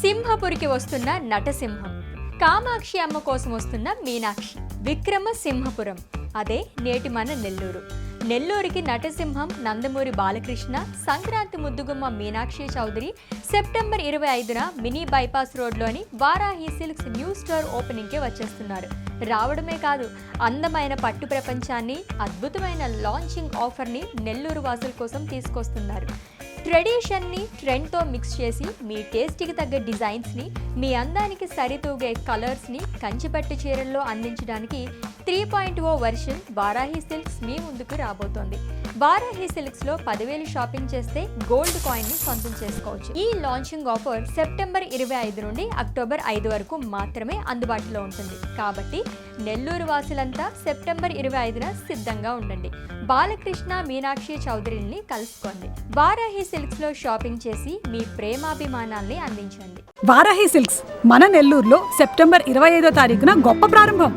సింహపురికి వస్తున్న నటసింహం, కామాక్షి అమ్మ కోసం వస్తున్న మీనాక్షి, విక్రమ సింహపురం అదే నేటి మన నెల్లూరు. నెల్లూరుకి నటసింహం నందమూరి బాలకృష్ణ, సంక్రాంతి ముద్దుగుమ్మ మీనాక్షి చౌదరి సెప్టెంబర్ 25న మినీ బైపాస్ రోడ్లోని వారాహి సిల్క్స్ న్యూ స్టోర్ ఓపెనింగ్కే వచ్చేస్తున్నారు. రావడమే కాదు, అందమైన పట్టు ప్రపంచాన్ని, అద్భుతమైన లాంచింగ్ ఆఫర్ని నెల్లూరు వాసుల కోసం తీసుకొస్తున్నారు. ట్రెడిషన్ని ట్రెండ్తో మిక్స్ చేసి మీ టేస్ట్కి తగ్గ డిజైన్స్ని, మీ అందానికి సరితూగే కలర్స్ని కంచిపట్టు చీరల్లో అందించడానికి 3.0 వెర్షన్ వారాహి సిల్క్స్ మీ ముందుకు రాబోతోంది. వారాహి సిల్క్స్లో 10,000 షాపింగ్ చేస్తే గోల్డ్ కాయిన్ని సొంతం చేసుకోవచ్చు. ఈ లాంచింగ్ ఆఫర్ సెప్టెంబర్ 25 నుండి అక్టోబర్ 5 వరకు మాత్రమే అందుబాటులో ఉంటుంది. కాబట్టి నెల్లూరు వాసులంతా సెప్టెంబర్ 25న సిద్ధంగా ఉండండి. బాలకృష్ణ, మీనాక్షి చౌదరిని కలుసుకోండి. వారాహి సిల్క్స్ లో షాపింగ్ చేసి మీ ప్రేమాభిమానాల్ని అందించండి. వారాహి సిల్క్స్ మన నెల్లూరులో సెప్టెంబర్ 25వ తారీఖున గొప్ప ప్రారంభం.